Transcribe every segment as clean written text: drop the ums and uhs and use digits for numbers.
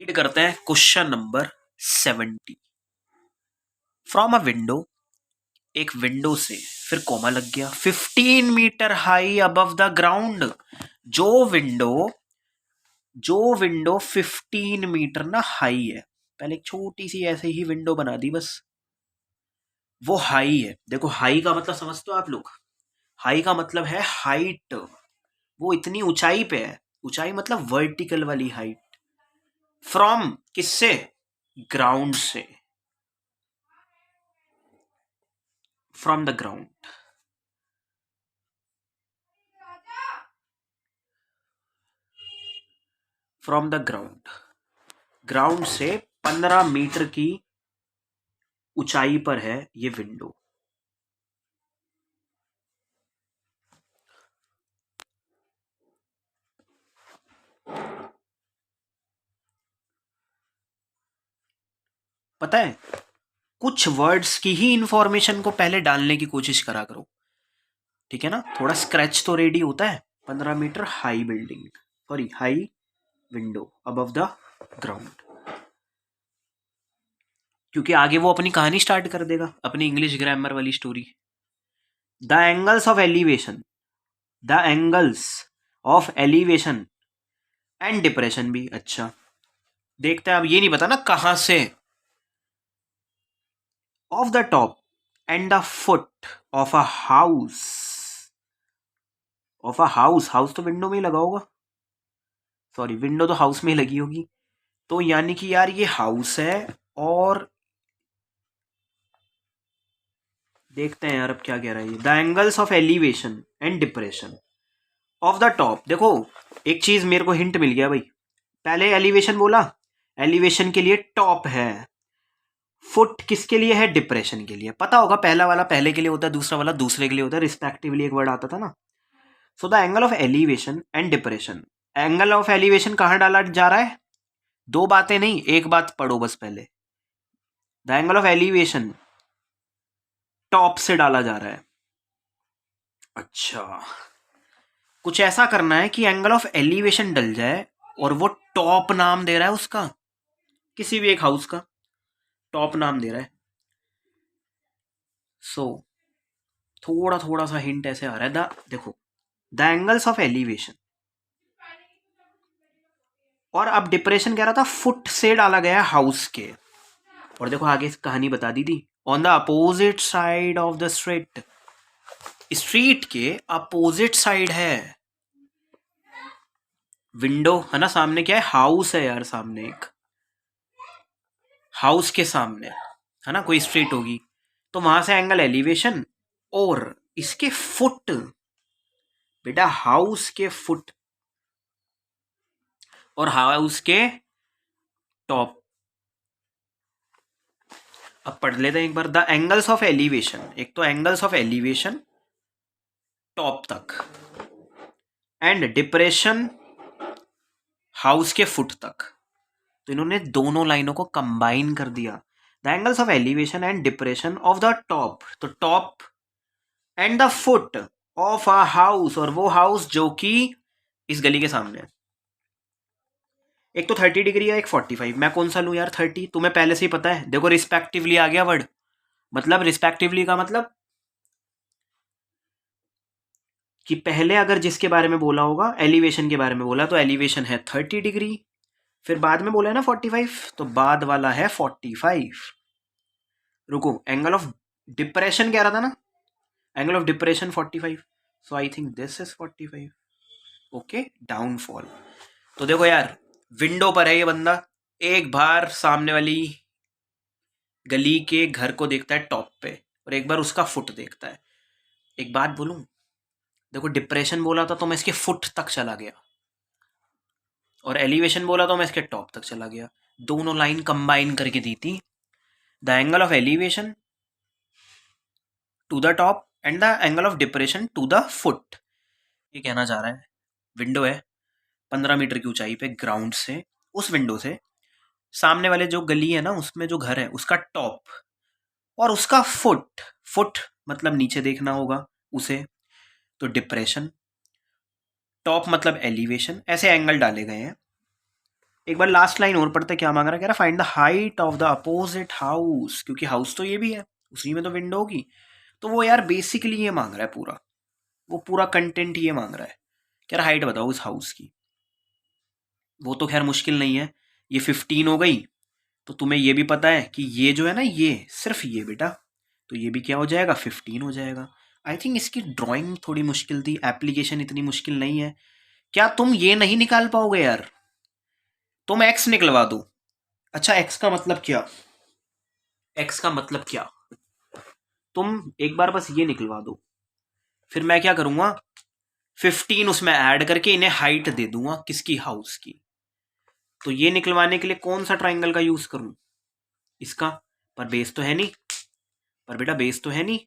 Read करते हैं question number 70। From a window, एक विंडो से, फिर कोमा लग गया, 15 meter high above the ground. जो विंडो जो विंडो 15 मीटर ना हाई है, पहले एक छोटी सी ऐसे ही विंडो बना दी बस, वो हाई है। देखो हाई का मतलब समझते हो आप लोग? हाई का मतलब है हाइट, वो इतनी ऊंचाई पे है। ऊंचाई मतलब वर्टिकल वाली हाइट। फ्रॉम किससे? ग्राउंड से, from the ground. From the ground, ground से 15 मीटर की ऊंचाई पर है ये विंडो। पता है, कुछ वर्ड्स की ही इंफॉर्मेशन को पहले डालने की कोशिश करा करो, ठीक है ना? थोड़ा स्क्रैच तो रेडी होता है। 15 meter high building, sorry high window above the ground, क्योंकि आगे वो अपनी कहानी स्टार्ट कर देगा, अपनी इंग्लिश ग्रामर वाली story. The angles of elevation, the angles of elevation and depression भी। अच्छा, देखते हैं। अब ये नहीं पता ना कहां से। Of the top and the foot of a house. Of a house, house तो विंडो में ही लगा होगा, सॉरी विंडो तो हाउस में ही लगी होगी। तो यानी कि यार ये हाउस है, और देखते हैं यार अब क्या कह रहा है ये। The angles of elevation and depression of the top. देखो एक चीज मेरे को हिंट मिल गया भाई। पहले एलिवेशन बोला, एलिवेशन के लिए टॉप है। फुट किसके लिए है? डिप्रेशन के लिए। पता होगा पहला वाला पहले के लिए होता है, दूसरा वाला दूसरे के लिए होता है, रिस्पेक्टिवली एक वर्ड आता था ना। So the angle of elevation and depression. Angle of elevation कहां डाला जा रहा है? दो बातें नहीं, एक बात पढ़ो बस पहले। The angle of elevation top से डाला जा रहा है। अच्छा, कुछ ऐसा करना है कि एंगल ऑफ एलिवेशन डल जाए और वो टॉप नाम दे रहा है उसका, किसी भी एक हाउस का टॉप नाम दे रहा है। सो थोड़ा थोड़ा सा हिंट ऐसे आ रहा है। देखो द एंगल्स ऑफ एलिवेशन, और अब डिप्रेशन कह रहा था फुट से डाला गया हाउस के। और देखो आगे कहानी बता दी थी। On the opposite side of the street, street के अपोजिट साइड है विंडो, है ना? सामने क्या है? हाउस है यार, सामने एक हाउस के सामने, है ना? कोई स्ट्रीट होगी तो वहां से एंगल एलिवेशन, और इसके फुट, बेटा हाउस के फुट और हाउस के टॉप। अब पढ़ लेते हैं एक बार। द एंगल्स ऑफ एलिवेशन, एक तो एंगल्स ऑफ एलिवेशन टॉप तक, एंड डिप्रेशन हाउस के फुट तक। तो इन्होंने दोनों लाइनों को कंबाइन कर दिया। The angles of elevation and depression of the top, तो top and the foot of a house, और वो हाउस जो कि इस गली के सामने है। एक तो 30 डिग्री है, एक 45। मैं कौन सा लूं यार? 30 तुम्हें पहले से ही पता है। देखो रिस्पेक्टिवली आ गया वर्ड, मतलब रिस्पेक्टिवली का मतलब कि पहले अगर जिसके बारे में बोला होगा, एलिवेशन के बारे में बोला, तो एलिवेशन है 30 डिग्री, फिर बाद में बोला है ना 45, तो बाद वाला है 45। रुको, एंगल ऑफ डिप्रेशन कह रहा था ना, angle of depression 45, so I think this is 45। Okay, downfall. तो देखो यार, विंडो पर है ये बंदा, एक बार सामने वाली गली के घर को देखता है टॉप पे, और एक बार उसका फुट देखता है। एक बात बोलूं, देखो डिप्रेशन बोला था तो मैं इसके फुट तक चला गया, और एलिवेशन बोला तो मैं इसके टॉप तक चला गया। दोनों लाइन कंबाइन करके दी थी। The angle of elevation to the top and the angle of depression to the foot. ये कहना चाह रहा है, विंडो है 15 मीटर की ऊंचाई पे ग्राउंड से, उस विंडो से सामने वाले जो गली है ना, उसमें जो घर है उसका टॉप, और उसका फुट, फुट मतलब नीचे देखना होगा उसे, तो डिप्रेशन, टॉप मतलब एलिवेशन, ऐसे एंगल डाले गए हैं। एक बार लास्ट लाइन और पढ़ते, क्या मांग रहा है, कह रहा find the height of the opposite house, क्योंकि हाउस तो ये भी है, उसी में तो विंडो होगी। तो वो यार बेसिकली ये मांग रहा है पूरा, वो पूरा कंटेंट ये मांग रहा है, कह रहा हाइट बताओ उस हाउस की। वो तो खैर मुश्किल नहीं है, ये 15 हो गई। तो तुम्हें ये भी पता है कि ये जो है ना, ये सिर्फ ये बेटा, तो ये भी क्या हो जाएगा, 15 हो जाएगा। आई थिंक इसकी ड्राइंग थोड़ी मुश्किल थी, एप्लीकेशन इतनी मुश्किल नहीं है। क्या तुम ये नहीं निकाल पाओगे यार? तुम एक्स निकलवा दो। अच्छा, एक्स का मतलब क्या, एक्स का मतलब क्या, तुम एक बार बस ये निकलवा दो, फिर मैं क्या करूंगा, 15 उसमें ऐड करके इन्हें हाइट दे दूंगा किसकी, हाउस की। तो ये निकलवाने के लिए कौन सा ट्राइंगल का यूज करूं, इसका। पर बेस तो है नहीं, पर बेटा बेस तो है नहीं,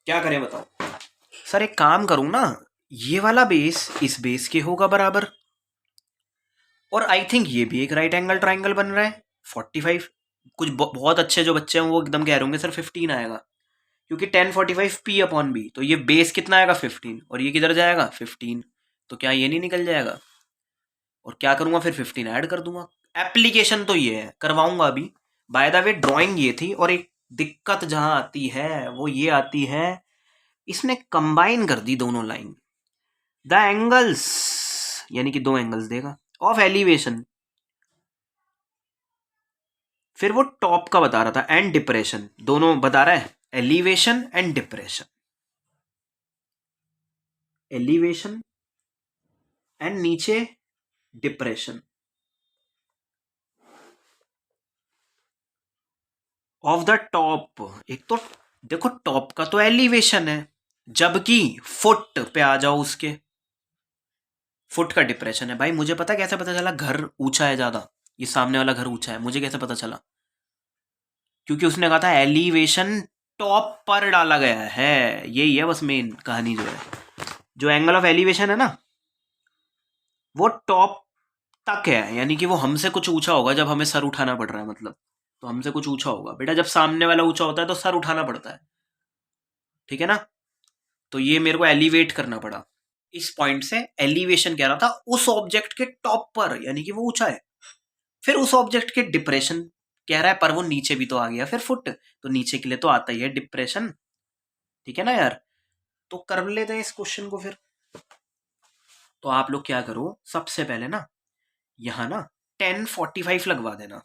क्या करें बताओ। सर एक काम करूं ना, ये वाला बेस इस बेस के होगा बराबर, और आई थिंक ये भी एक राइट एंगल ट्राइंगल बन रहा है 45। कुछ बहुत अच्छे जो बच्चे हैं वो एकदम कह रहे होंगे सर 15 आएगा, क्योंकि 1045 पी अपॉन बी, तो ये बेस कितना आएगा 15, और ये किधर जाएगा 15, तो क्या ये नहीं निकल जाएगा। और क्या करूंगा फिर, 15 ऐड कर दूंगा। एप्लीकेशन तो ये है, करवाऊंगा अभी। बाय द वे ड्राइंग ये थी, और एक दिक्कत जहां आती है वो ये आती है, इसने कंबाइन कर दी दोनों लाइन, द एंगल्स, यानी कि दो एंगल्स देगा ऑफ एलिवेशन। फिर वो टॉप का बता रहा था एंड डिप्रेशन, दोनों बता रहा है, elevation and depression, elevation and नीचे डिप्रेशन ऑफ द टॉप। एक तो देखो टॉप का तो एलिवेशन है, जबकि फुट पे आ जाओ उसके, फुट का डिप्रेशन है। भाई मुझे पता कैसे पता चला घर ऊंचा है ज्यादा, ये सामने वाला घर ऊंचा है, मुझे कैसे पता चला, क्योंकि उसने कहा था एलिवेशन टॉप पर डाला गया है, यही है बस मेन कहानी जो है। जो एंगल ऑफ एलिवेशन है ना, वो टॉप तक है, यानी कि वो हमसे कुछ ऊंचा होगा जब हमें सर उठाना पड़ रहा है, मतलब तो हमसे कुछ ऊंचा होगा बेटा, जब सामने वाला ऊंचा होता है तो सर उठाना पड़ता है, ठीक है ना। तो ये मेरे को एलिवेट करना पड़ा, इस पॉइंट से एलिवेशन कह रहा था उस ऑब्जेक्ट के टॉप पर, यानी कि वो ऊंचा है। फिर उस ऑब्जेक्ट के डिप्रेशन कह रहा है, पर वो नीचे भी तो आ गया फिर फुट, तो नीचे के लिए तो आता ही है डिप्रेशन, ठीक है ना यार। तो कर लेते हैं इस क्वेश्चन को फिर। तो आप लोग क्या करो, सबसे पहले ना यहाँ ना 1045 लगवा देना।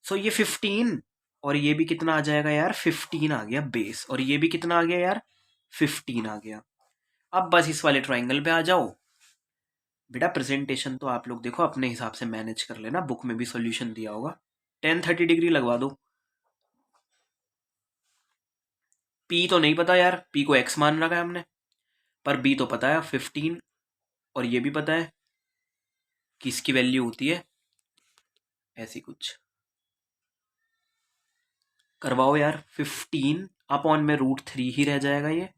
सो ये 15, और ये भी कितना आ जाएगा यार, 15 आ गया बेस, और ये भी कितना आ गया यार, 15 आ गया। अब बस इस वाले ट्राइंगल पे आ जाओ। बेटा प्रेजेंटेशन तो आप लोग देखो अपने हिसाब से मैनेज कर लेना, बुक में भी सॉल्यूशन दिया होगा। 1030 लगवा दो। पी तो नहीं पता यार, पी को एक्स मान रखा है हमने, पर बी तो पता है 15, और ये भी पता है कि इसकी वैल्यू होती है ऐसी कुछ। करवाओ यार, 15 अपॉन में √3 ही रह जाएगा ये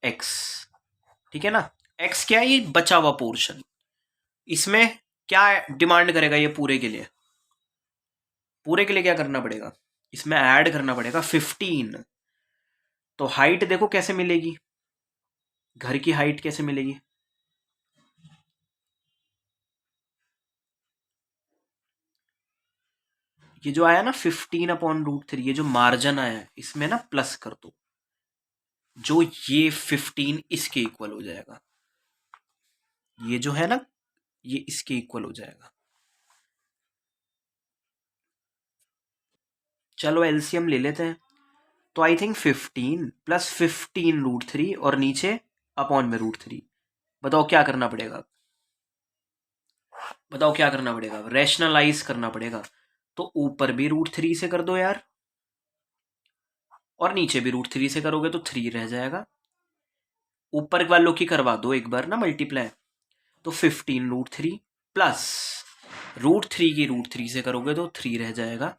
एक्स, ठीक है ना। एक्स क्या है, ये बचा हुआ पोर्शन, इसमें क्या डिमांड करेगा ये पूरे के लिए, पूरे के लिए क्या करना पड़ेगा, इसमें ऐड करना पड़ेगा 15। तो हाइट देखो कैसे मिलेगी, घर की हाइट कैसे मिलेगी, ये जो आया ना 15 अपॉन √3, ये जो मार्जिन आया है इसमें ना प्लस कर दो, जो ये 15 इसके इक्वल हो जाएगा, ये जो है ना ये इसके इक्वल हो जाएगा। चलो एलसीएम ले लेते हैं। तो आई थिंक 15 प्लस 15 √3, और नीचे अपॉन में √3। बताओ क्या करना पड़ेगा, बताओ क्या करना पड़ेगा, रैशनलाइज करना पड़ेगा। तो ऊपर भी √3 से कर दो यार, और नीचे भी √3 से करोगे तो 3 रह जाएगा। ऊपर वालों की करवा दो एक बार ना मल्टीप्लाई, तो 15 √3 प्लस √3 की √3 से करोगे तो 3 रह जाएगा,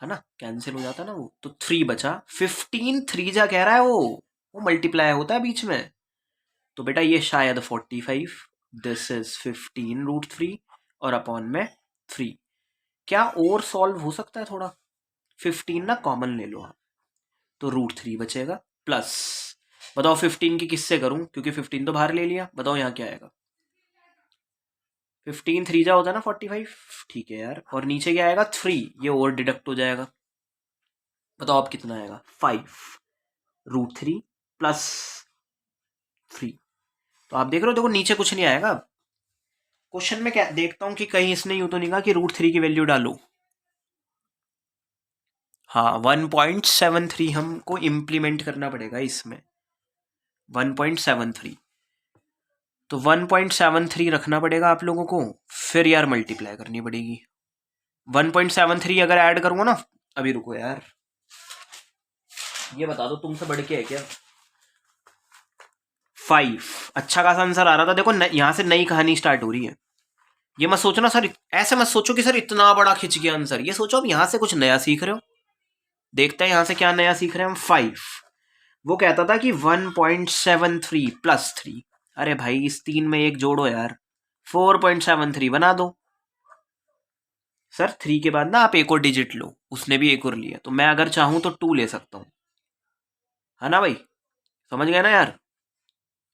है ना, कैंसिल हो जाता है ना वो, तो 3 बचा। 15 3 जा कह रहा है वो मल्टीप्लाई होता है बीच में, तो बेटा ये शायद 45, दिस इज 15 √3 और अपॉन में 3। क्या और सॉल्व हो सकता है थोड़ा, 15 ना कॉमन ले लो आप, तो √3 बचेगा प्लस, बताओ 15 की किससे करूं, क्योंकि 15 तो बाहर ले लिया, बताओ यहाँ क्या आएगा, 15 3 जा होता है ना 45, ठीक है यार। और नीचे क्या आएगा 3, ये और डिडक्ट हो जाएगा। बताओ अब कितना आएगा 5√3 प्लस 3। तो आप देख रहे हो, देखो नीचे कुछ नहीं आएगा। क्वेश्चन में क्या देखता हूं कि कहीं इसने यूं तो नहीं कहा कि √3 की वैल्यू डालो। हाँ 1.73 हमको इम्प्लीमेंट करना पड़ेगा इसमें, 1.73। तो 1.73 रखना पड़ेगा आप लोगों को, फिर यार मल्टीप्लाई करनी पड़ेगी। 1.73 अगर ऐड करूंगा ना, अभी रुको यार, ये बता दो तुमसे बढ़ के है क्या। 5, अच्छा खासा आंसर आ रहा था। देखो यहां से नई कहानी स्टार्ट हो रही है। ये मत सोचना सर, ऐसे मत सोचो कि सर इतना बड़ा खिंच गया आंसर। ये सोचो अब यहां से कुछ नया सीख रहे हो। देखते हैं यहां से क्या नया सीख रहे हैं हम। 5, वो कहता था कि 1.73 प्लस 3। अरे भाई इस 3 में एक जोड़ो यार, 4.73 बना दो। सर 3 के बाद ना आप एक और डिजिट लो, उसने भी एक और लिया, तो मैं अगर चाहूं तो 2 ले सकता हूं, है ना भाई। समझ गए ना यार,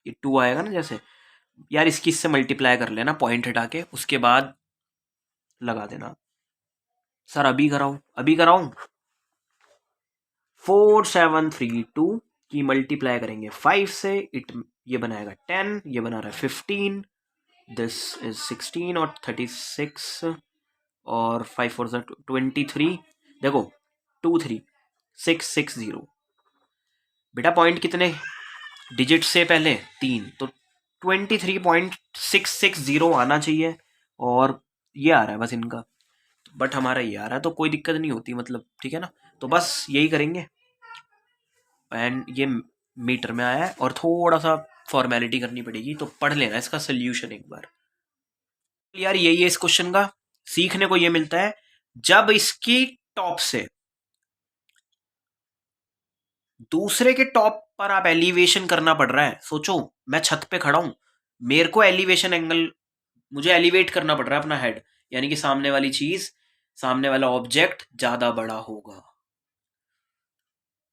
ये 2 आएगा ना जैसे। यार इसकी इससे मल्टीप्लाई कर लेना, पॉइंट हटा के, उसके बाद लगा देना। सर अभी कराऊं, अभी कराऊं। 4732 की मल्टीप्लाई करेंगे 5 से, ये बनाएगा 10, ये बना रहा है 15, दिस इज 16 और 36 और 5 4 23। देखो 23660। बेटा पॉइंट कितने डिजिट से पहले 3, तो 23.660 आना चाहिए, और ये आ रहा है बस इनका। बट हमारा ये आ रहा है तो कोई दिक्कत नहीं होती, मतलब ठीक है ना। तो बस यही करेंगे, एंड ये मीटर में आया है, और थोड़ा सा फॉर्मेलिटी करनी पड़ेगी, तो पढ़ लेना इसका सोल्यूशन एक बार। यार यही है इस क्वेश्चन का, सीखने को ये मिलता है जब इसकी टॉप से दूसरे के टॉप पर आप एलिवेशन करना पड़ रहा है। सोचो मैं छत पे खड़ा हूं, मेरे को एलिवेशन एंगल, मुझे एलिवेट करना पड़ रहा है अपना हेड, यानी कि सामने वाली चीज, सामने वाला ऑब्जेक्ट ज्यादा बड़ा होगा।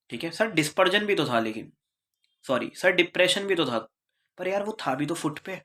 ठीक है सर, डिस्पर्जन भी तो था, लेकिन सॉरी सर डिप्रेशन भी तो था, पर यार वो था भी तो फुट पे।